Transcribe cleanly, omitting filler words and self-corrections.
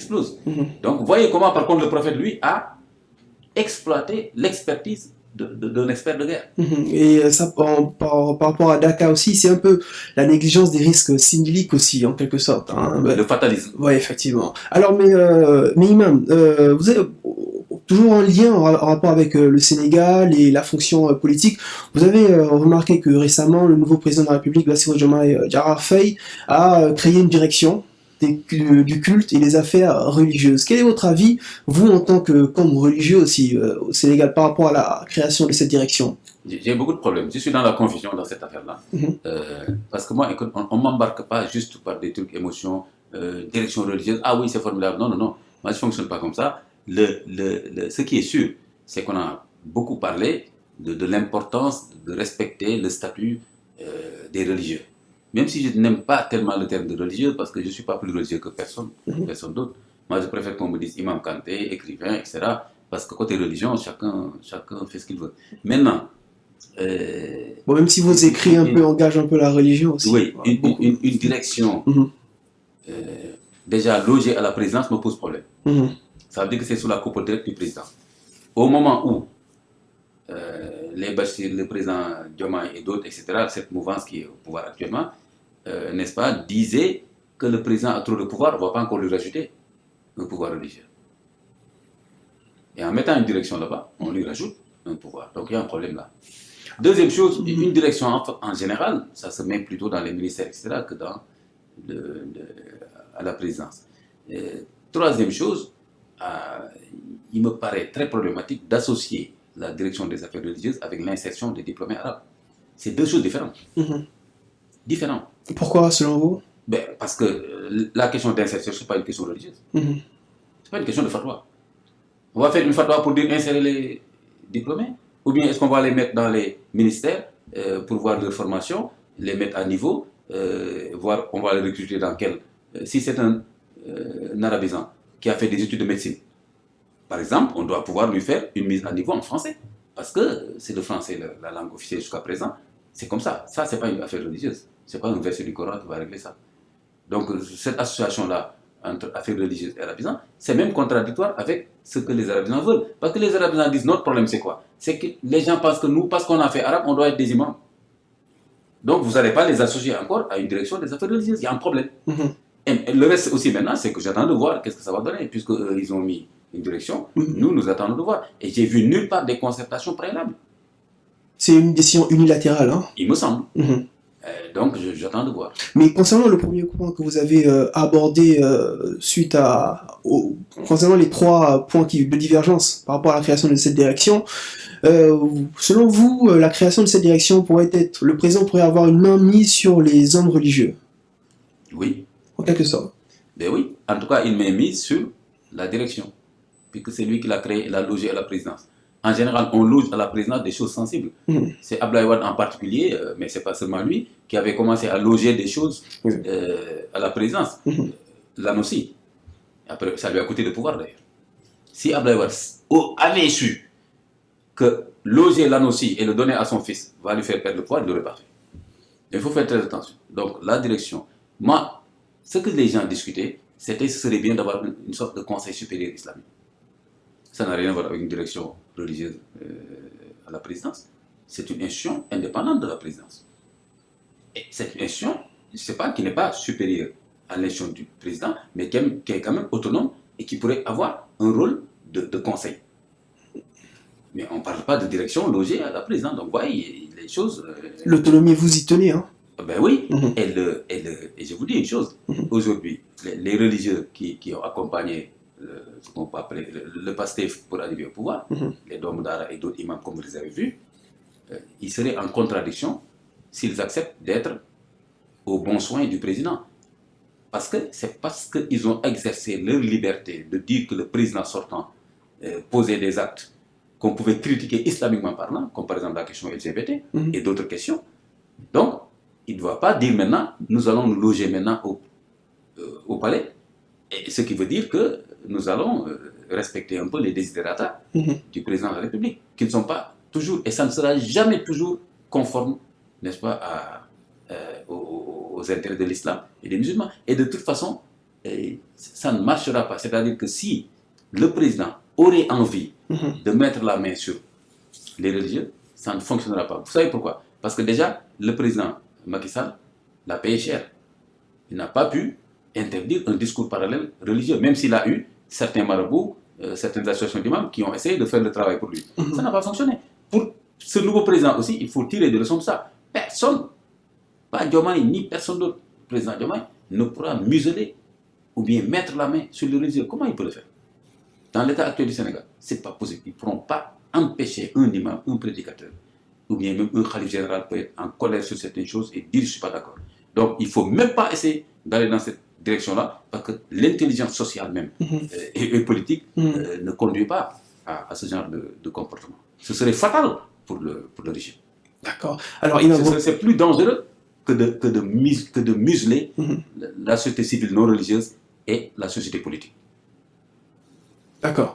explose. Mhm. Donc, vous voyez comment, par contre, le prophète, lui, a exploité l'expertise d'un expert de guerre. Et ça, par rapport à Dakar aussi, c'est un peu la négligence des risques symboliques aussi, en quelque sorte. Hein. Le fatalisme. Oui, effectivement. Alors, mais Imam, vous avez toujours un lien en rapport avec le Sénégal et la fonction politique. Vous avez remarqué que récemment, le nouveau président de la République, Bassirou Diomaye Diakhar Faye, a créé une direction du culte et des affaires religieuses. Quel est votre avis, vous, en tant que comme religieux aussi au Sénégal, par rapport à la création de cette direction? J'ai beaucoup de problèmes. Je suis dans la confusion dans cette affaire-là. Mhm. Parce que moi, écoute, on ne m'embarque pas juste par des trucs émotions, direction religieuse. Ah oui, c'est formidable. Non, non, non. Moi, je ne fonctionne pas comme ça. Ce qui est sûr, c'est qu'on a beaucoup parlé de l'importance de respecter le statut des religieux. Même si je n'aime pas tellement le terme de religieux, parce que je ne suis pas plus religieux que personne d'autre. Moi, je préfère qu'on me dise Imam Kanté, écrivain, etc. Parce que côté religion, chacun fait ce qu'il veut. Maintenant, Bon, même si vos écrits un peu engagent un peu la religion aussi. oui, Beaucoup. une direction Mhm. déjà logée à la présidence me pose problème. Mhm. Ça veut dire que c'est sous la coupe directe du président. Au moment où les Bachir, le président Diomaye et d'autres, etc., cette mouvance qui est au pouvoir actuellement, n'est-ce pas, disaient que le président a trop de pouvoir, on ne va pas encore lui rajouter un pouvoir religieux. Et en mettant une direction là-bas, on lui rajoute un pouvoir. Donc il y a un problème là. Deuxième chose, une direction en général, ça se met plutôt dans les ministères, etc., que à la présidence. Troisième chose, il me paraît très problématique d'associer la direction des affaires religieuses avec l'insertion des diplômés arabes. C'est deux choses différentes. Mhm. Différentes. Pourquoi, selon vous? Parce que la question d'insertion, ce n'est pas une question religieuse. Mhm. Ce n'est pas une question de fatwa. On va faire une fatwa pour dire insérer les diplômés? Ou bien est-ce qu'on va les mettre dans les ministères pour voir leur formation, les mettre à niveau, voir on va les recruter dans quel... si c'est un arabisant qui a fait des études de médecine, par exemple, on doit pouvoir lui faire une mise à niveau en français. Parce que c'est le français la langue officielle jusqu'à présent. C'est comme ça. Ça, ce n'est pas une affaire religieuse. Ce n'est pas un verset du Coran qui va régler ça. Donc, cette association-là entre affaires religieuses et arabisants, c'est même contradictoire avec ce que les arabisants veulent. Parce que les arabisants disent, notre problème c'est quoi? C'est que les gens pensent que nous, parce qu'on a fait arabe, on doit être des imams. Donc, vous n'allez pas les associer encore à une direction des affaires religieuses. Il y a un problème. Mhm. Et le reste aussi maintenant, c'est que j'attends de voir qu'est-ce que ça va donner, puisqu'ils ont mis une direction, nous attendons de voir. Et j'ai vu nulle part des concertations préalables. C'est une décision unilatérale, hein? Il me semble. Mhm. Donc, j'attends de voir. Mais concernant le premier point que vous avez abordé concernant les trois points de divergence par rapport à la création de cette direction, selon vous, la création de cette direction pourrait être, le président pourrait avoir une main mise sur les hommes religieux? Oui. En quelque sorte. Ben oui. En tout cas, il m'est mis sur la direction, puisque c'est lui qui l'a créé et l'a logé à la présidence. En général, on loge à la présidence des choses sensibles. C'est Abdoulaye Wade en particulier, mais ce n'est pas seulement lui, qui avait commencé à loger des choses à la présidence. L'ANOCI. Après, ça lui a coûté le pouvoir d'ailleurs. Si Abdoulaye Wade avait su que loger l'ANOCI et le donner à son fils va lui faire perdre le pouvoir, il ne l'aurait pas fait. Il faut faire très attention. Donc, la direction. Moi, ce que les gens discutaient, c'était ce serait bien d'avoir une sorte de conseil supérieur islamique. Ça n'a rien à voir avec une direction religieuse à la présidence. C'est une institution indépendante de la présidence. Et cette institution, je ne sais pas, qui n'est pas supérieure à l'institution du président, mais qui est quand même autonome et qui pourrait avoir un rôle de conseil. Mais on ne parle pas de direction logée à la présidence. Donc, vous voyez, les choses... L'autonomie, vous y tenez, hein? Ben oui, et je vous dis une chose, aujourd'hui, les religieux qui ont accompagné ce qu'on peut appeler le PASTEF pour arriver au pouvoir, les Domdara et d'autres imams comme vous les avez vus, ils seraient en contradiction s'ils acceptent d'être au bon soin du président. Parce que c'est parce qu'ils ont exercé leur liberté de dire que le président sortant posait des actes qu'on pouvait critiquer islamiquement parlant, comme par exemple la question LGBT et d'autres questions. Donc, il ne doit pas dire maintenant, nous allons nous loger maintenant au palais, et ce qui veut dire que nous allons respecter un peu les desiderata du président de la République, qui ne sont pas toujours, et ça ne sera jamais toujours conforme, n'est-ce pas, aux intérêts de l'islam et des musulmans. Et de toute façon, ça ne marchera pas. C'est-à-dire que si le président aurait envie de mettre la main sur les religieux, ça ne fonctionnera pas. Vous savez pourquoi? Parce que déjà, le président Macky Sall l'a payé cher. Il n'a pas pu interdire un discours parallèle religieux, même s'il a eu certains marabouts, certaines associations d'imams qui ont essayé de faire le travail pour lui. Ça n'a pas fonctionné. Pour ce nouveau président aussi, il faut tirer des leçons de ça. Personne, pas Diomaye ni personne d'autre, le président Diomaye, ne pourra museler ou bien mettre la main sur le religieux. Comment il peut le faire? Dans l'état actuel du Sénégal, ce n'est pas possible. Ils ne pourront pas empêcher un imam, un prédicateur, ou bien même un khalife général peut être en colère sur certaines choses et dire je ne suis pas d'accord. Donc il ne faut même pas essayer d'aller dans cette direction-là, parce que l'intelligence sociale même et politique ne conduit pas à ce genre de comportement. Ce serait fatal pour le régime. D'accord. Alors, c'est plus dangereux que de museler la société civile non religieuse et la société politique. D'accord.